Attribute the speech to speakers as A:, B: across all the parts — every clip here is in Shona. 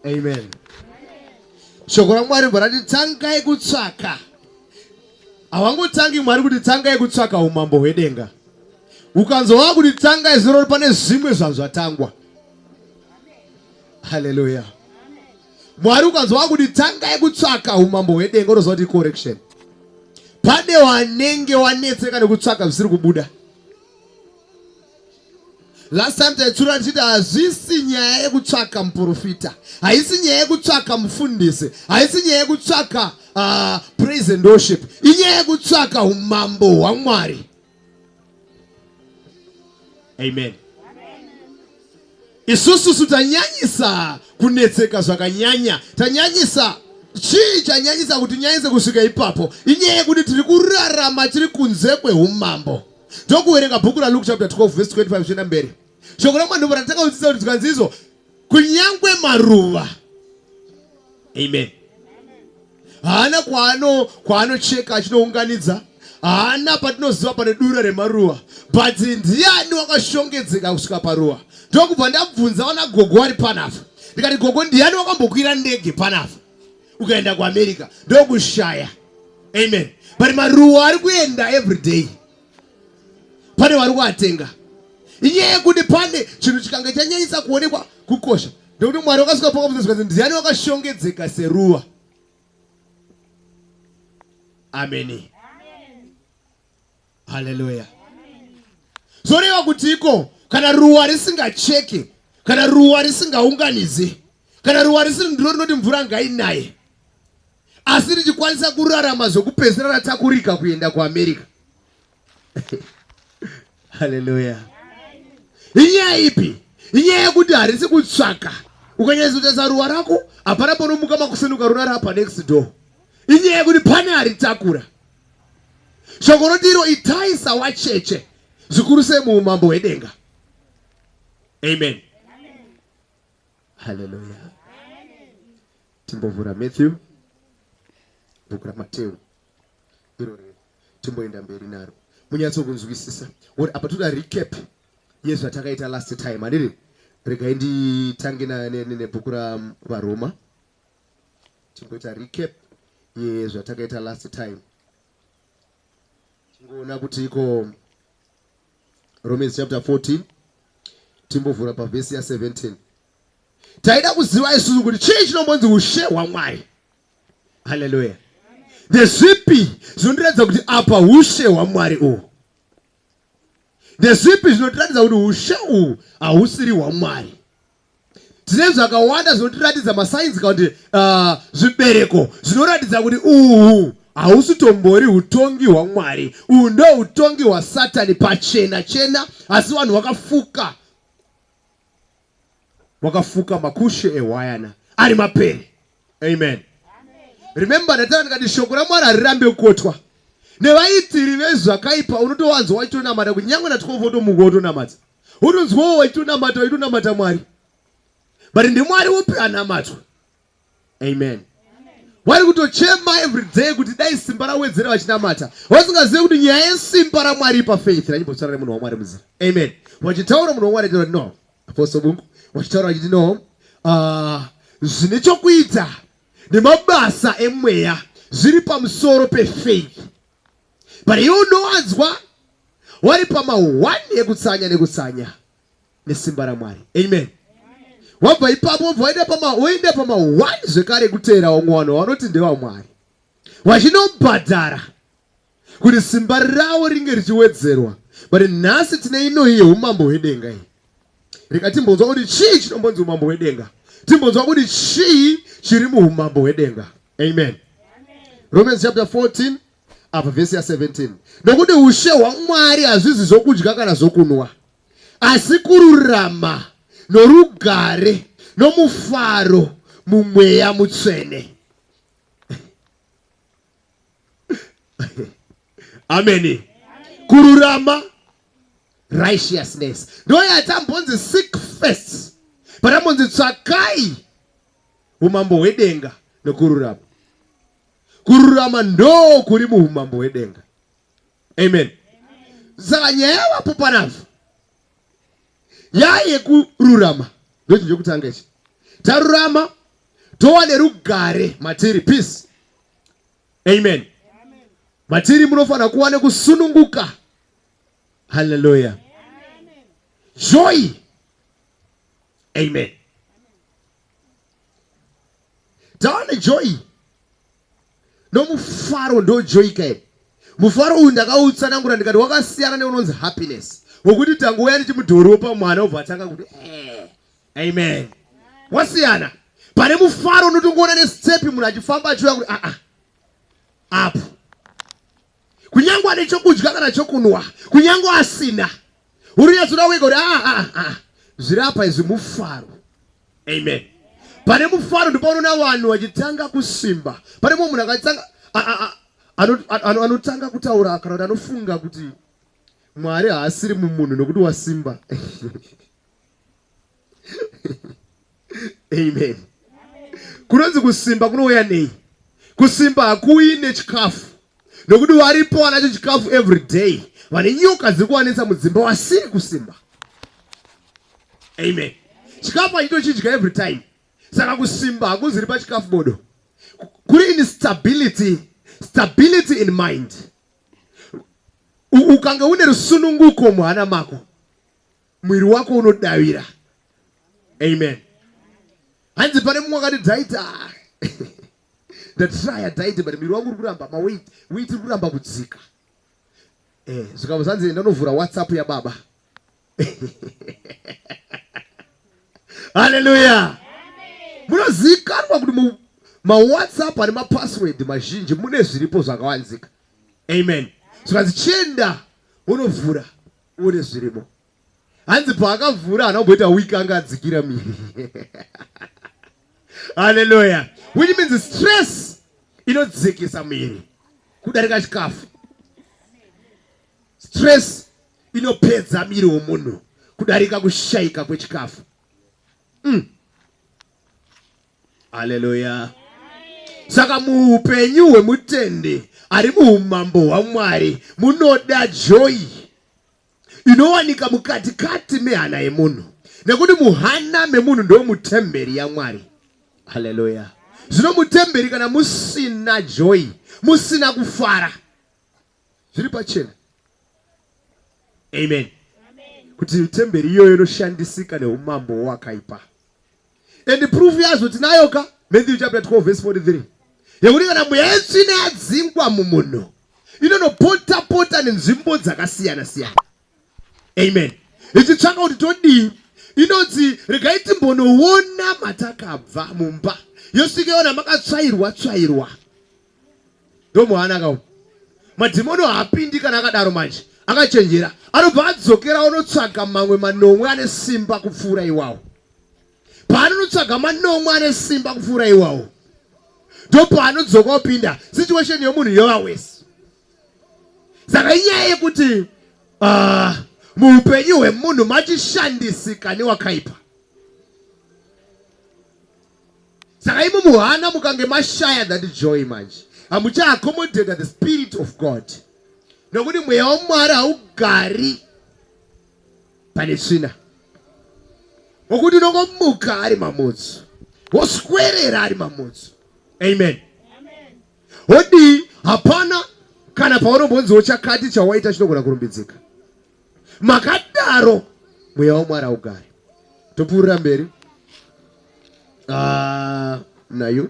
A: Amen. Shoko raMwari barati tangai kutsvaka. Havangotangi Mwari kuti tangai kutsvaka umambo hwedenga. Ukanzwa kuti tangai zero pane zvimwe zvazvatangwa. Hallelujah. Mwari ukanzwa kuti tangai kutsvaka umambo hwedenga unoziva kuti correction. Pane wanenge wanetseka nekutsvaka zvisiri kubuda. Last time taitsura tichiti hazvisi nyaya yekutsvaka muprofita, haisi nyaya yekutsvaka mufundisi, haisi nyaya yekutsvaka praise and worship, inyaya yekutsvaka umambo hwaMwari. Amen. Isusu tanyanyisa kunetseka zvakanyanya, tanyanyisa chii chanyanyisa kuti nyanyise kusvika ipapo, inyaya yekuti tiri kurarama tiri kunze kweumambo. Tokuverenga bhuku raLuke chapter 12 verse 25 zvichienda mberi. Shoko raMwari ndiro ratakadzidzisa kuti tikanzi izvo kunyangwe maruva. Amen. Haana kwaanocheka achinounganidza, haana patinoziva pane dura remaruva, but ndiani wakashongedzeka kusvika paruva. Ndokubva ndabvunza wana gogo vari panapa, ndikati gogo ndiani wakambokwira ndege panapa ukaenda kuAmerica. Ndokushaya. Amen. But maruva ari kuenda every day. Pane vari kuatenga. Inyaya yekuti pane chinhu chikanga chanyanyisa kuonekwa kukosha, ndokuti Mwari wakasvika pakamuzoti ndiani wakashongedzeka seruva. Amen. Hallelujah. Zoreva kutiko kana ruva risingacheke, kana ruva risingaunganidzi, kana ruva risiri ndiro rinoti mvura ngainaye, asi richikwanisa kurarama zvokupedzisira ratakurika kuenda kuAmerica. Hallelujah. Inyaya ipi? Inyaya yekuti harisi kutsvaka. Ukanyatsotarisa ruva rako hapana panomuka makusenuka runa rapa next door. Inyaya yekuti pane aritakura. Shoko roti iro itaisa wacheche zvikuru sei muumambo hwedenga. Amen. Hallelujah. Timbovhura Matthew, bhuku raMateo iro timboenda mberi naro munyatsokunzwisisa. Apa toda recap yezvatakaita last time. Handiri regai nditange nebhuku raVaroma. Timboita recap yezvatakaita last time. Tingoona kuti iko Romans chapter 14 timbovhura pavhesi ya17. Taida kuziva isusu kuti chii chinombonzi ushe hwaMwari. Hallelujah. Ndezvipi zvinondiratidza kuti apa ushe hwaMwari uhu? Ndezvipi zvinotiratidza kuti ushe uhu hausiri hwaMwari? Tine zvakawanda zvinotiratidza masainzi kuti zvibereko zvinoratidza kuti uhu hausi utongi hwaMwari. Uhu ndo utongi hwaSatani pachena chena, asi vanhu wakafuka makushe ehwayana ari mapere. Amen. Remember that ndakati shoko raMwari harirambe kukotwa. Nevaitiri vezvakaipa unotowanzwa wachitonamata kunyangwe na12 otomuka otonamata. Utonzwawo wachitonamata Mwari. But ndiMwari upi anamatwa. Amen. Wari kutochema every day kuti dai simba rawedzera vachinamata. Vasingazive kuti nyaya yesimba raMwari pafaith ranyimbotsara nemunhu waMwari muzira. Amen. Wachitaura munhu waMwari achitaura no. Apostle Bungu wachitaura achiti no. Zvine chokuita nemabasa emweya zviri pamusoro pefaith. But iwe unowanzwa wari pama1 ekutsanya nekutsanya nesimba raMwari. Amen. Wabva ipapo woenda pama1 zvekare kutera wamwano wanoti ndewaMwari. Wachinobhadhara kuti simba rawo ringe richiwedzerwa. But nhasi tine ino iyi umambo hwedenga iyi. Reka timbonzwa kuti chii chinombonzi umambo hwedenga. Timbonzwa kuti chii chiri muumambo hwedenga. Amen. Romans chapter 14 apa vhesi ya17. Nokuti ushe hwaMwari hazvizi zvokudya kana zvokunwa, asi kururama norugare nomufaro mumweya mutsvene. Amen. Kururama, righteousness. Ndo yatambonzi seek first, patambonzi tsvakai umambo hwedenga nokururama. Kururama ndo kuri muumambo hwedenga. Amen. Saka nyaya yavapo panavho yaye kururama ndo chinhu chokutanga ichi. Tarurama towane rugare matiri, peace. Amen. Matiri munofana kuwa nekusununguka. Hallelujah. Joy. Amen. Tawane joy. No mufaro ndo joy kai. Mufaro uyu ndakautsanangura ndikati wakasiyana neunonzi happiness. Wokuti tangu uyani chimudhoropa mwana obva atanga kuti amen. Wasiyana. Pane mufaro unotongoona nestepi munhu achifamba achiuya kuti apo. Kunyangwa ane chokudya kana chokunwa, kunyangwa asina. Uriyazoda wega kuti zviri apa izvi mufaro. Amen. Pane mufaro ndipo unoona vanhu vachitanga kusimba. Pane munhu akatanga anotanga kutaura kana kuti anofunga kuti Mwari haasiri mumunhu nokuti wasimba. Amen. Kunonzi kusimba kunouya nei? Kusimba hakuuyi nechikafu. Nokuti varipo vanacho chikafu every day. Vane nyoka dziri kuwanisa mudzimba wasiri kusimba. Amen. Chikafu hachitochidya every time. Saka kusimba hakuziri pachikafu bodo. Kuri instability, stability in mind. Ukanga une rusununguko muhana mako, mwiri wako unodavira. Amen. Hanzi pane mumwe akati ndaita ndatraya ndaita but mwiri wangu uri kuramba weight uri kuramba kudzika. Zvikamuzanzi ndanovhura WhatsApp yaBaba. Hallelujah. Munozikanwa kuti WhatsApp ane password mazhinji mune zviripo zvakawanzika. Amen. Zvikanzi chienda unovhura une zvirimo. Hanzi paakavhura anamboita wiki anga adzikira miri. Hallelujah. Which means stress inodzikisa miri kudarika chikafu. Stress inopedza miri womunhu kudarika kushaika kwechikafu. Hallelujah. Saka muupenyu hwemutende ari muumambo hwaMwari munoda joy inowanika mukatikati mehana yemunhu, nekuti muhana memunhu ndo mutemberi yaMwari. Hallelujah. Zvino mutemberi kana musina joy, musina kufara, zviri pachena. Amen. Kuti mutemberi iyoyo inoshandisika neumambo hwakaipa. And proof yazvo tinayoka Matthew chapter 12 verse 43. Yekuti kana mweya yetsvina yadzingwa mumunhu inonopota nenzvimbo dzakasiyana siyana. Amen. Ichitsvaka kuti todii, inodzi regai timbonoona matakabva mumba yosvikeona makatsvairwa. Ndomuhana akawo. Madhimono haapindi kana akadaro manje. Akachenjera. Anobva adzokera onotsvaga mamwe manomwe ane simba kupfuura iwawo. Paanotsvaga manomwe ane simba kupfuura iwawo, ndo paanodzoka opinda situation yomunhu yova wese. Saka inyaya yekuti muupenyu hwemunhu machishandisika newakaipa. Saka imo muhana mukange mashaya that joy manje, hamucha accommodate the spirit of God. Nokuti mweya waMwari haugari pane tsvina. Wokuti unongomuka ari mamutsu, woswerera ari mamutsu. Amen. Hodi hapana kana paunombonziwo chakati chawaita chinogona kurumbidzika. Makadaro mweya waMwari haugari. Topfuurira mberi. Nayo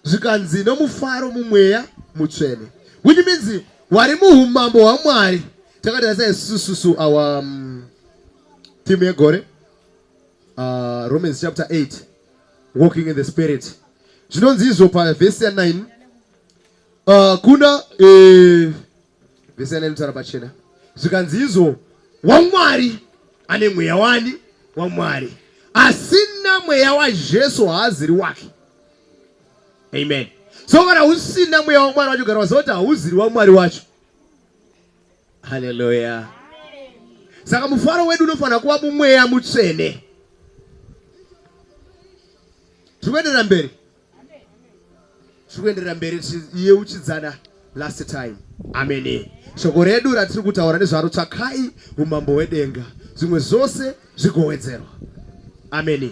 A: zvikanzi nomufaro mumweya mutsvene, which means wari muumambo hwaMwari. Takati asai susu our team yegore, Romans chapter 8, walking in the spirit. Zvinonzi izvo pa verse ya 9. Kuna verse ya 9 mutara pachena. Zvikanzi izvo waMwari ane mweya wani waMwari, asina mweya waJesu haaziri wake. Amen. So kana usina mweya waMwari wacho gara wazoti hauziri waMwari wacho. Hallelujah. Saka mufaro wedu unofana kuwa mumweya mutsvene. Tikuenderera mberi. Tikuenderera mberi iye uchidzana last time. Amen. Shoko redu ratiri kutaura nezvaro tsvakai umambo hwedenga, zvimwe zvose zvigowedzerwa. Amen.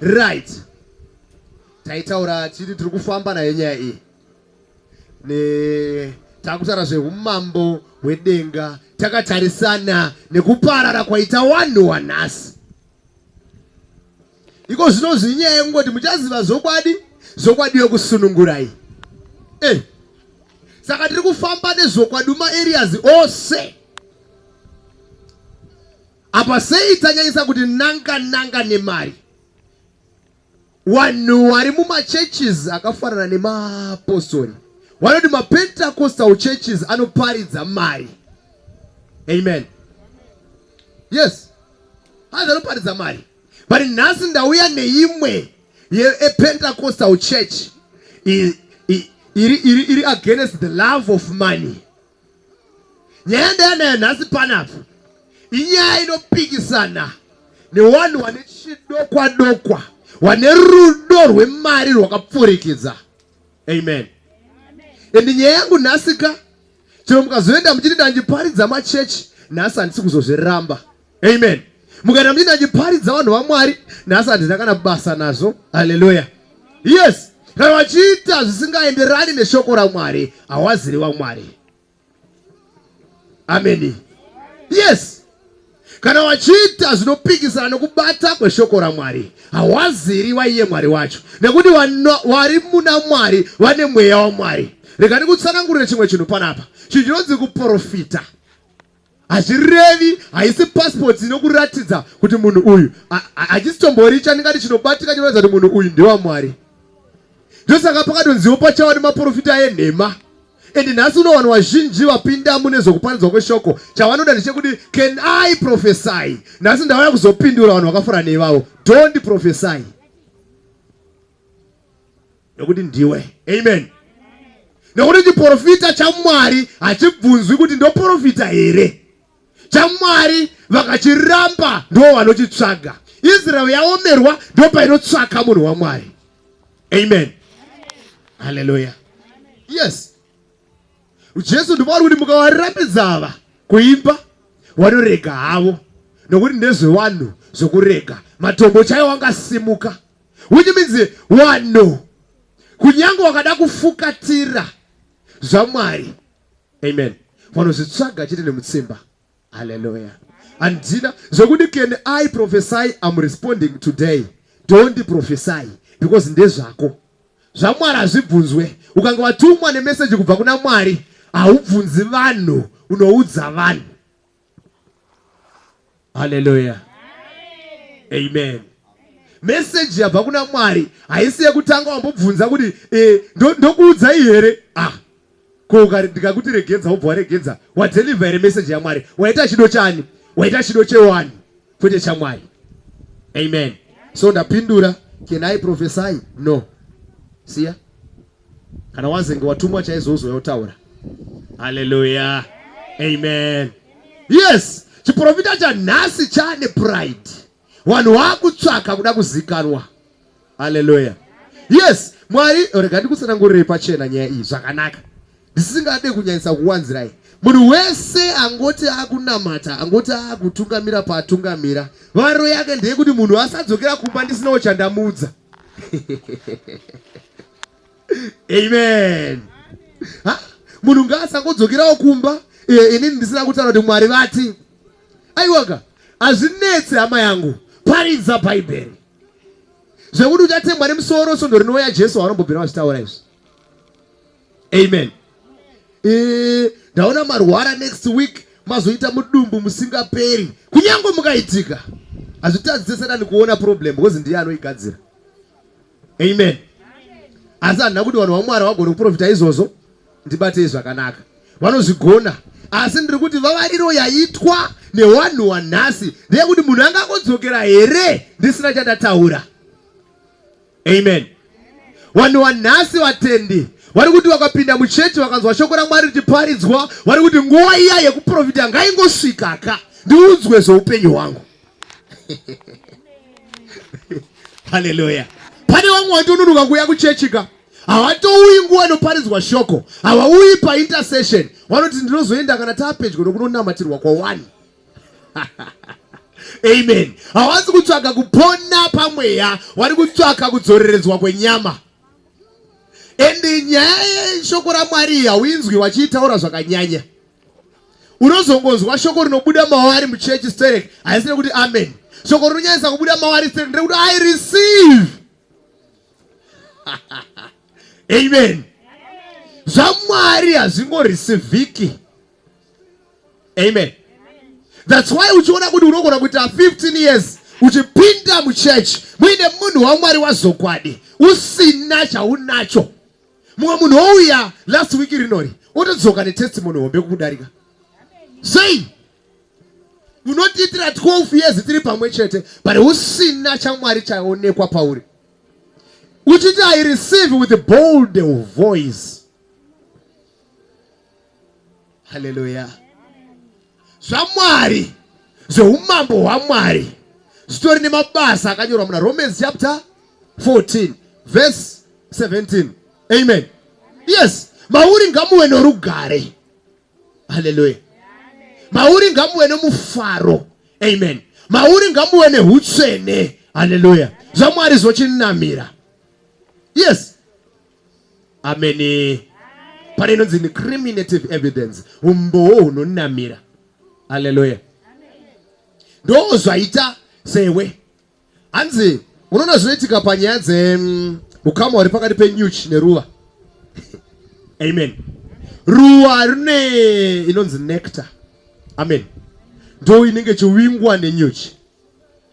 A: Right. Taitaura chiti tiri kufamba nayo nyaya iyi. Takutaura zveumambo hwedenga, takatarisana nekuparara kwaita vanhu wanhasi. Iko zvinonzi inyaya yekungoti muchaziva zokwadi, zokwadi yokusunungurai. Saka tiri kufamba nezokwadi muma-areas ose. Apa sei tanyanyisa kuti nanga nemari. Vanhu vari muma-churches akafanana nemaapostoli. Vanoti ma-Pentecostal churches anoparidza mari. Amen. Yes. Hazi anoparidza mari. But nhasi ndauya neimwe ye-Pentecostal church iri against the love of money. Nyaya ndayanayo nhasi panapo inyaya inopikisana nevanhu vane chidokwa vane rudo rwemari rwakapfurikidza. Amen. Endi nyaya yangu nhasika chero mukazoenda muchiti ndandiparidza machechi, nhasi handisi kuzozviramba. Amen. Mukaenda muchiti ndandiparidza vanhu vaMwari, nhasi handina kana basa nazvo. Hallelujah. Yes. Kana vachiita zvisingaenderani neshoko raMwari, hawaziri waMwari. Amen. Yes. Kana vachiita zvinopikisana nokubata kweshoko raMwari, hawaziri waiye Mwari wacho. Nekuti vari muna Mwari vane mweya waMwari. Rega ndikutsanangurire chimwe chinhu panapa. Chinhu chinonzi kuprofita hazvirevi, haisi passport inokuratidza kuti munhu uyu hachisitomboori chandingati chinobatika chinoratidza kuti munhu uyu ndewaMwari. Ndosaka pakatonziwo pachawa nemaprofita enhema. Endi nhasi uno vanhu vazhinji vapinda mune zvokuparidzwa kweshoko, chavanoda ndechekuti can I prophesy? Nhasi ndauya kuzopindura vanhu vakafura neivavo. Don't prophesy. Nokuti ndiwe. Amen. Nokuti chiprofita chaMwari hachibvunzwi kuti ndoprofita here. ChaMwari vakachiramba ndo vanochitsvaga. Israel yaomerwa ndo painotsvaka munhu waMwari. Amen. Hallelujah. Yes. Jesu ndinovari kuti mukavarambidza ava kuimba vanorega havo, nokuti ndezvevanhu zvokurega. Matombo chaiwo angasimuka. Which means vanhu kunyange wakada kufukatira zvaMwari. Amen. Vanozvitsvaga chete nemutsimba. Hallelujah. Andina zvokuti can I prophesy? I'm responding today. Don't prophesy because ndezvako. ZvaMwari hazvibvunzwe. Ukanga watumwa nemeseji kubva kuna Mwari, haubvunzi vanhu, unoudza vanhu. Hallelujah. Amen. Message yabva kuna Mwari haisi yekutanga wambobvunza kuti ndokuudzai here? Ko ndikakuti regedza wobva waregedza. Wadeliver here message yaMwari. Waita chido chani? Waita chido chewani kwete chaMwari. Amen. So ndapindura, can I prophesy? No. Siya? Kana wazenge watumwa chaizvozvo yotaura. Hallelujah. Amen. Yes. Chiprofita chanhasi chane pride. Vanhu vakutsvaka kuda kuzikanwa. Hallelujah. Yes. Mwari rega ndikutsanangurire pachena nyaya iyi zvakanaka. Ndisingade kunyanyisa kuwanzirai. Munhu wese angoti akunamata, angoti akutungamira paatungamira, varo yake ndeyekuti munhu asadzokera kumba ndisinawo chandamuudza. Amen. Munhu ngaasangodzokerawo kumba inini ndisina kutaura kuti Mwari vati. Aiwaka, hazvinetse hama yangu, paridza Bhaibheri. Zvekuti uchatemwa nemusoro sondo rinouya Jesu wanombobvira vachitaura izvi. Amen. Ndaona marwara next week mazoita mudumbu musingaperi. Kunyange mukaitika, hazvitadzisesana nikuona problem because ndiye anoigadzira. Amen. Asi handina kuti vanhu vaMwari vagona kuprofita izvozvo ndibatei zvakanaka. Vanozvigona. Asi ndiri kuti vavariro yaitwa nevanhu wanhasi ndeyekuti munhu angangodzokera here ndisina chandataura. Amen. Vanhu wanhasi vatendi vari kuti vakapinda muchechi vakanzwa shoko raMwari richiparidzwa, vari kuti nguva iya yekuprofita ngaingosvikaka ndiudzwe zveupenyu hwangu. Hallelujah. Pane vamwe vatononoka kuuya kuchechika, havatouyi nguva inoparidzwa shoko, havauyi paintercession. Vanoti ndinozoenda kana taapedyo nokunonamatirwa kwa1. Amen. Hawazi kutsvaka kupona pamweya, wari kutsvaka kudzoreredzwa kwenyama. Endi nyaya yeshoko raMwari hauinzwi wachitaura zvakanyanya. Unozongonzwa shoko rinobuda mawari muchechi sterek, haisi nekuti amen. Shoko rinonyanyisa kubuda mawari sterek ndekuti I receive. Amen. ZvaMwari hazvingorecevhiki. Amen. That's why uchiona kuti unogona kuita 15 years uchipinda muchechi muine munhu waMwari wazokwadi usina chaunacho. Mumwe munhu ouya last week rinori otodzoka netestimony hombe kukudarika. Say unotiitira 12 years tiri pamwe chete but usina chaMwari chaonekwa pauri. Uchiti I receive with a bold voice. Hallelujah. ZvaMwari, zveumambo hwaMwari, zvitori nemabasa akanyorwa muna Romans chapter 14 verse 17. Amen. Yes, mauri ngamuwe norugare. Hallelujah. Mauri ngamuwe nomufaro. Amen. Mauri ngamuwe nehutsvene. Hallelujah. ZvaMwari zvochinamira. Yes. Amen. Pane inonzi incriminative evidence. Umbowo hunonamira. Hallelujah. Ndo zvaita sewe. Hanzi unoona zvinoitika panyaya ukama huri pakati penyuchi neruva. Amen. Ruva rine inonzi nectar. Amen. Ndo inenge chiwingwa nenyuchi.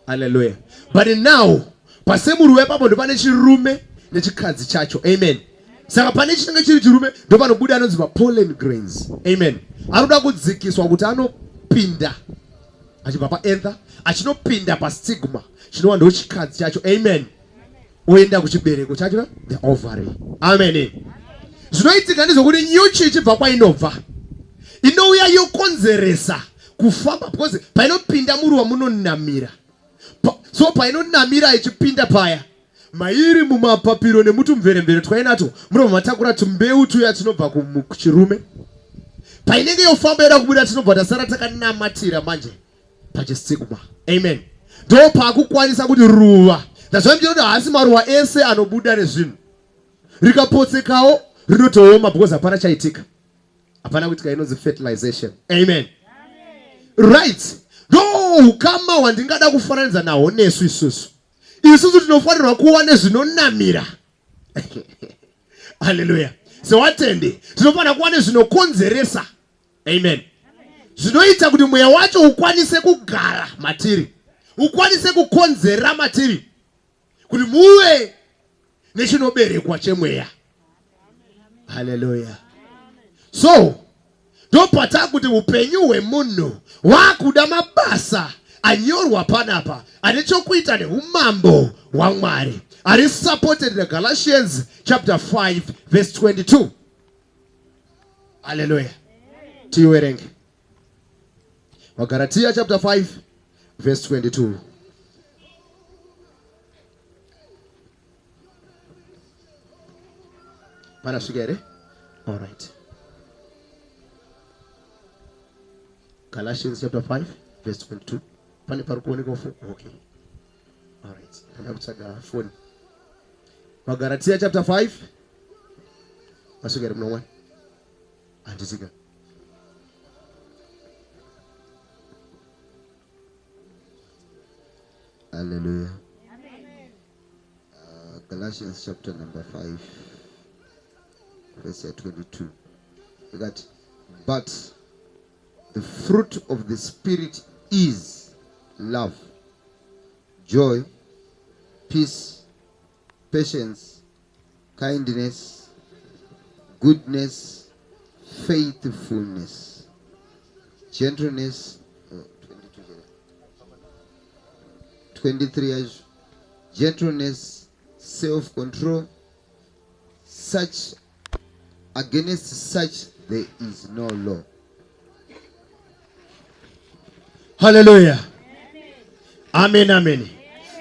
A: Hallelujah. But now pasemuruva ipapo ndo pane chirume nechikadzi chacho. Amen. Saka pane chinenge chiri chirume ndo panobuda anonzi pollen grains. Amen. Anoda kudzikiswa kuti anopinda achibva paether achinopinda pastigma chinova ndo chikadzi chacho. Amen. Oenda kuchibereko chacho, the ovary. Amen. Zvinoitika ndezvokuti nyuchi ichibva kwainobva inouya yokonzeresa kufamba because painopinda muruva munonamira. So painonamira ichipinda paya mairi mumapapiro nemutumveremvere twainato munobva matakura tumbeu tuya tunobva kuchirume. Painenge yofamba yoda kubuda tinobva tasara takanamatira manje pachistigma. Amen. Ndo pakukwanisa kuti ruva. That's why ndinoda hasi maruva ese anobuda nezvinhu. Rikapotsekawo rinotooma because hapana chaitika. Hapana kuitika inonzi fertilization. Amen. Right. Ndo ukama wandingada kufananidza nawo nesu isusu. Isusu tinofanirwa kuva nezvinonamira. Hallelujah. So watende tinofanira kuva nezvinokonzeresa. Amen. Zvinoita kuti mweya wacho ukwanise kugara matiri, ukwanise kukonzera matiri, kuti muwe nechinoberekwa chemweya. Hallelujah. So ndopata kuti upenyu hwemunhu wakuda mabasa anyorwa panapa ane chokuita neumambo hwaMwari, ari supported in Galatians chapter 5 verse 22. Hallelujah. Tiwerenge Galatia chapter 5 verse 22. Parasugere? All right. Galatians chapter 5 verse 22. Pani parukoni go for. Okay. All right. I'm going to phone. Galatia chapter 5. Parasugere no one. Antiziga. Hallelujah. Galatians chapter number 5 verse 22. You got, but the fruit of the Spirit is love, joy, peace, patience, kindness, goodness, faithfulness, gentleness, 23 years, gentleness, self-control. Such, against such there is no law. Hallelujah. Amen. Amen.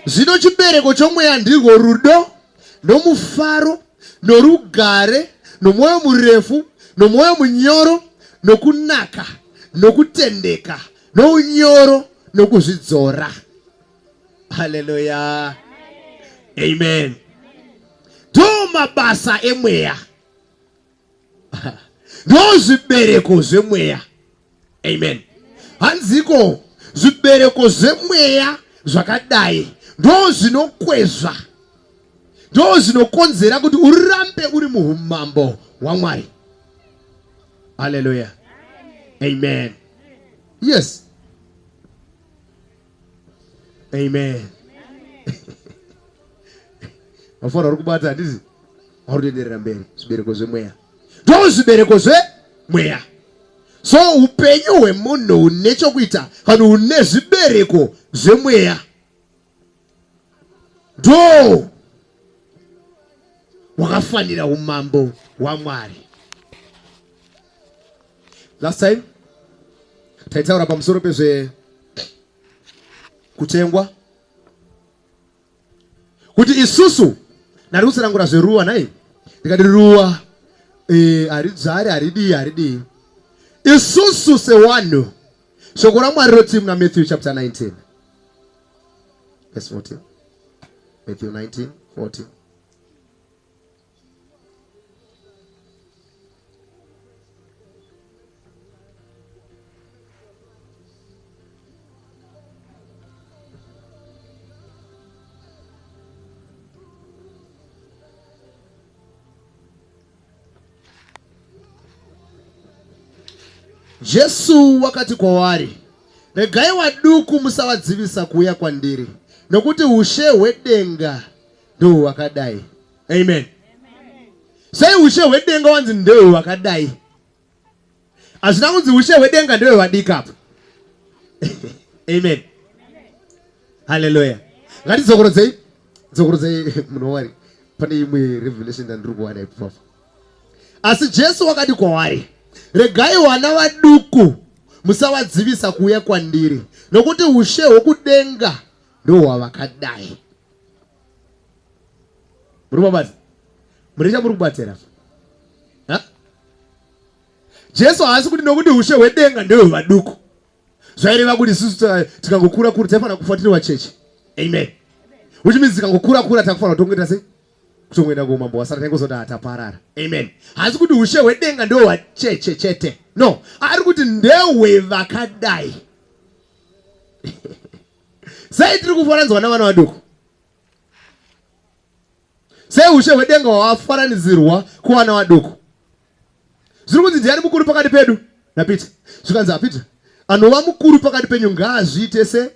A: Zino chibereko chomweya ndiko rudo, nomufaro, norugare, nomwoyo murefu, nomwoyo munyoro, nokunaka, nokutendeka, nounyoro, nokuzvidzora. Hallelujah. Amen. Do mabasa emweya. Do zvibereko zvemweya. Amen. Hanziko zvibereko zvemweya zvakadai ndo zvinokwezva, ndo zvinokonzera kuti urambe uri muumambo hwaMwari. Hallelujah. Amen. Yes. Amen. Wafora uri kubata handiti? Harutenderera mberi. Zvibereko zvemweya ndo zvibereko zvemweya. So upenyu hwemunhu une chokuita kana une zvibereko zvemweya ndo wakafanira umambo hwaMwari. Last time taitaura pamusoro pezve kutengwa, kuti isusu narikutsanangura zveruwa nai ndikati ruwa haridzari haridii. Isusu sewanhu shoko raMwari roti muna Matthew chapter 19 verse 14. Matthew 19:14. Jesu wakati kwavari, regai waduku musavadzivisa kuuya kwandiri, nokuti ushe hwedenga ndo hwakadai. Amen. Sei ushe hwedenga wanzi ndo hwakadai? Hazvina kunzi ushe hwedenga ndo hwadika apa. Amen. Hallelujah. Ngatidzokoredzei munhu wari. Pane imwe revelation ndandiri kuwana ipapo. Asi Jesu wakati kwavari, regai vana vaduku musavadzivisa kuuya kwandiri, nokuti ushe hwokudenga ndo hwavakadai. Muri mabasa? Muri kubatira? Jesu haasi kuti nokuti ushe hwedenga ndo hwevaduku. Zvaireva kuti isusu tikangokura kura taifanira kufuatirirwa chechi. Amen. Which means tikangokura kura takufanira kutongoita sei? Kutongoenda kuumambo hwasara taingozoti ataparara. Amen. Haasi kuti ushe hwedenga ndo hwacheche chete. No, ari kuti ndehwevakadai. Sei tiri kufananidzwa navana vaduku? Sei ushe hwedenga hwafananidzirwa kuvana vaduku? Zviri kunzi ndiani mukuru pakati pedu naPita? Zvikanzi aPita, anova mukuru pakati penyu ngaazviite se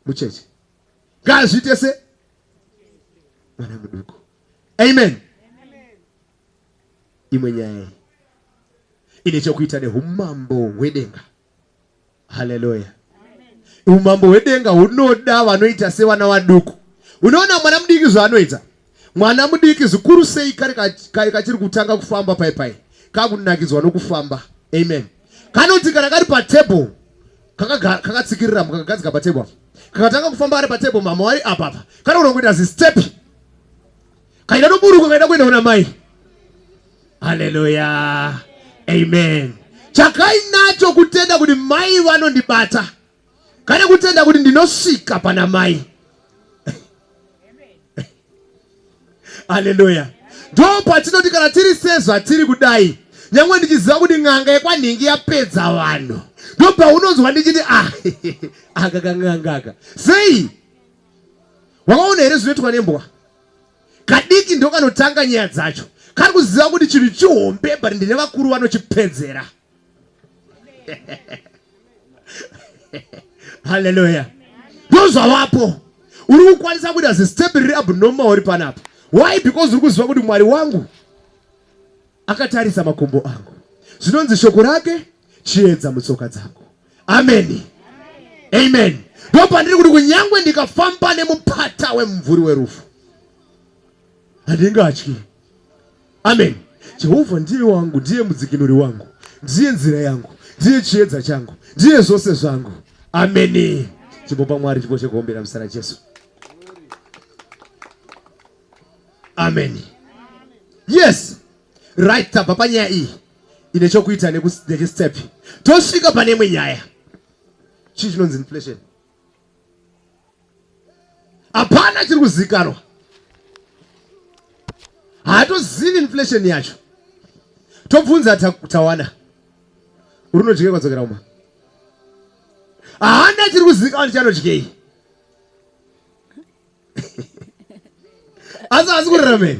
A: mucheche, ngaazviite se mwana muduku. Amen. Imwe nyaya ine chokuita neumambo hwedenga. Hallelujah. Umambo hwedenga hunoda vanoita sevana vaduku. Unoona mwana mudiki zvaanoita. Mwana mudiki zvikuru sei kachiri kutanga kufamba pai kakunakidzwa nokufamba. Amen. Kanoti kana kari patable kakatsikirira mukagadzika patable, kakatanga kufamba ari patable, mama wari apapa kana kunongoita zistep kaida noburuka kaida kuenda kuna mai. Hallelujah. Amen. Chakainacho kutenda kuti mai vanondibata kana kutenda kuti ndinosvika pana mai. Hallelujah. Ndo patinoti kana tiri sezva tiri kudai, nyangwe ndichiziva kuti ng'anga yekwanhingi yapedza vanhu, ndo paunonzwa ndichiti akakang'angaka sei. Wakaona here zvinoitwa nembwa? Kadiki ndo kanotanga nyaya dzacho, kari kuziva kuti chinhu chihombe bari ndine vakuru vanochipedzera. Hallelujah. Ndo zvavapo uri kukwanisa kuti azistep riri abnormal uri panapo. Why? Because uri kuziva kuti Mwari wangu akatarisa makombo angu. Zvinonzi shoko rake chiedza mutsoka dzangu. Amen. Amen. Ndo pandiri kuti kunyangwe ndikafamba nemupata wemumvuri werufu handingatyi. Amen. Jehovha ndiye wangu, ndiye mudzikinuri wangu, ndiye nzira yangu, ndiye chiedza changu, ndiye zvose zvangu. Amen. Chibopa Mwari chipo chekuombera muzita raJesu. Amen. Yes. Right up panyaya iyi ine chokuita nechistep tosvika pane imwe nyaya chii chinonzi inflation. Hapana chiri kuzikanwa. Haatozivi inflation yacho. Tobvunza Tawana. Unodyei kwadzokera uma. Haana chiri kuzikanwa chanodyei. Asi kurarama.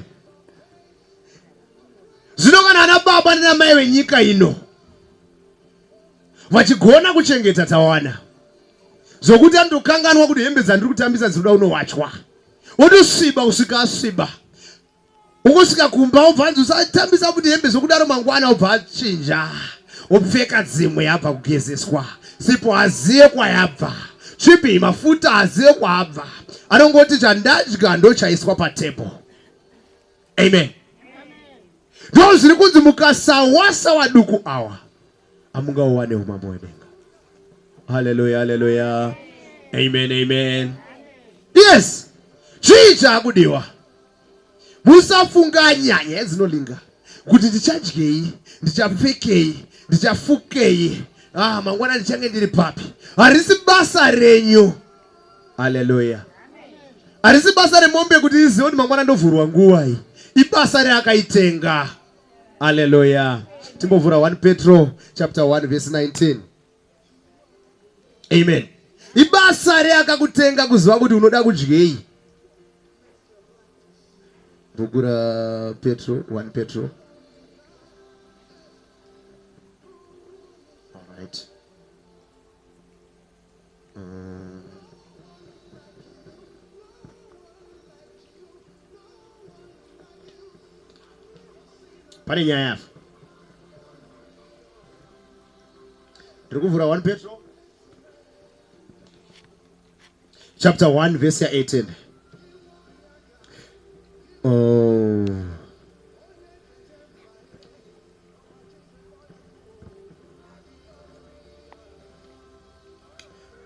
A: Zvino kana ana baba namai venyika ino vachigona kuchengeta Tawana, zvokuti anokanganwa kuti hembe dzandiri kutambisa dzinoda unowachwa, wotosviba kusvika asviba, ukosvika kumba wobva anzi usatambisa kuti hembe zvokudaro mangwana, wobva achinja wopfeka dzimwe yabva kugezeswa, sipo haziye kwayabva, tsvipi mafuta haziye kwabva, anongoti chandadya ndochaiswa patebho. Amen. Ndo zviri kunzi mukasawasa waduku awa amungawane umambo hwedenga. Hallelujah, hallelujah. Amen, amen. Yes. Chii chakudiwa. Musafunga nyanya ezinolinga kuti ndichadyei, ndichapfekei, ndichafukei, mangwana ndichange ndiri papi. Harisi basa renyu. Hallelujah. Harisi basa remombe kuti izive kuti mangwana ndovhurwa nguva iyi. Ibasa reakaitenga. Hallelujah. Timbovhura 1 Petro chapter 1 verse 19. Amen. Ibasa reakakutenga kuziva kuti unoda kudyei. Bhuku Petro 1 Petro. All right. Pane nyaya yafu. Ndikuvhura 1 Petro chapter 1 verse 18. Oh.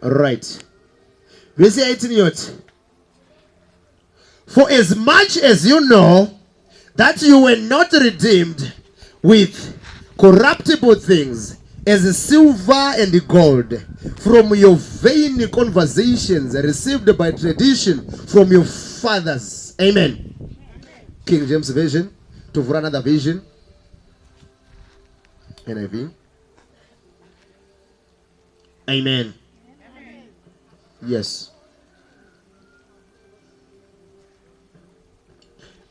A: Right. Verse 18 yet. For as much as you know that you were not redeemed with corruptible things, as silver and gold, from your vain conversations received by tradition from your fathers. Amen. King James Version. To for another vision. NIV. Amen. Yes.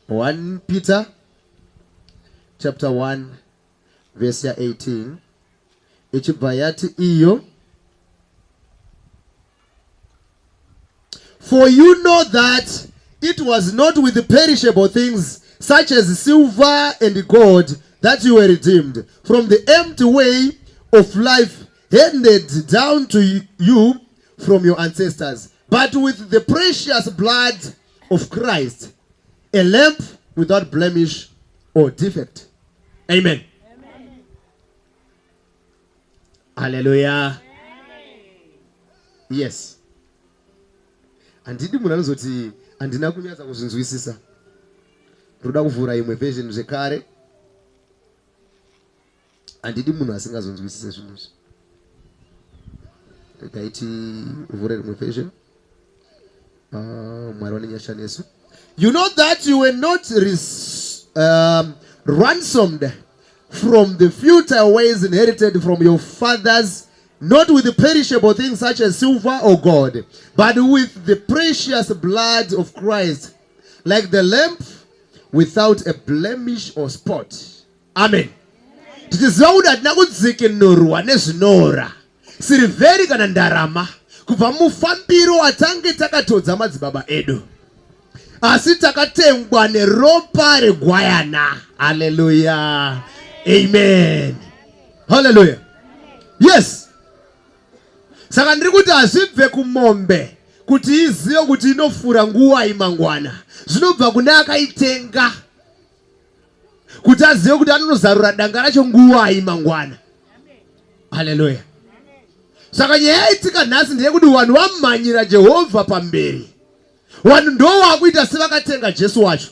A: 1 Peter chapter 1 verse 18. Ichibayati iyo. For you know that it was not with the perishable things such as silver and gold that you were redeemed from the empty way of life handed down to you from your ancestors, but with the precious blood of Christ, a lamb without blemish or defect. Amen. Amen. Hallelujah. Amen. Yes. Andidi munhu anozoti andina kunyatsa kuzvinzwisisa. Ndoda kuvhura imwe version zvekare. Andidi munhu asingazonzwisise zvinhu izvi. Rekaiti uvhure imwe version. Mwari wanonyasha nesu. You know that you were not ransomed from the futile ways inherited from your fathers, not with the perishable things such as silver or gold, but with the precious blood of Christ, like the lamb without a blemish or spot. Amen. Tichiziva kuti hatina kudzikinurwa nezvinora, sirivheri kana ndarama, kubva mufambiro watange takatodza madzibaba edu, asi takatengwa neropa regwayana. Hallelujah. Amen. Hallelujah. Yes. Saka ndiri kuti hazvibve kumombe kuti izive kuti inofura nguva imangwana. Zvinobva kune akaitenga kuti azive kuti anozarura danga racho nguva imangwana. Hallelujah. Saka nyaya itika nhasi ndeyekuti vanhu vamhanyira Jehovha pamberi. Vanhu ndo vakuita sevakatenga Jesu wacho.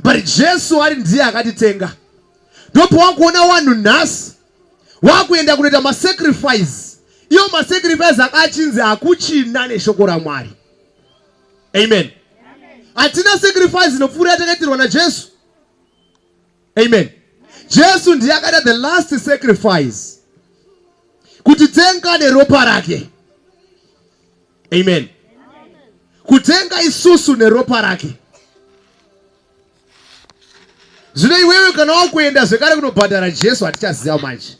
A: But Jesu ari ndiye akatitenga. Ndopo wakuona vanhu nhasi vakuenda kunoita masacrifice. Iyo masacrifice akachinzi hakuchina neshoko raMwari. Amen. Hatina sacrifice inopfuura yatakaitirwa naJesu. Amen. Jesu ndiye akaita the last sacrifice kutitenga neropa rake. Amen. Kutenga isusu neropa rake. Zvino iwewe kana wakuenda zvekare kunobhadhara Jesu hatichaziva manje.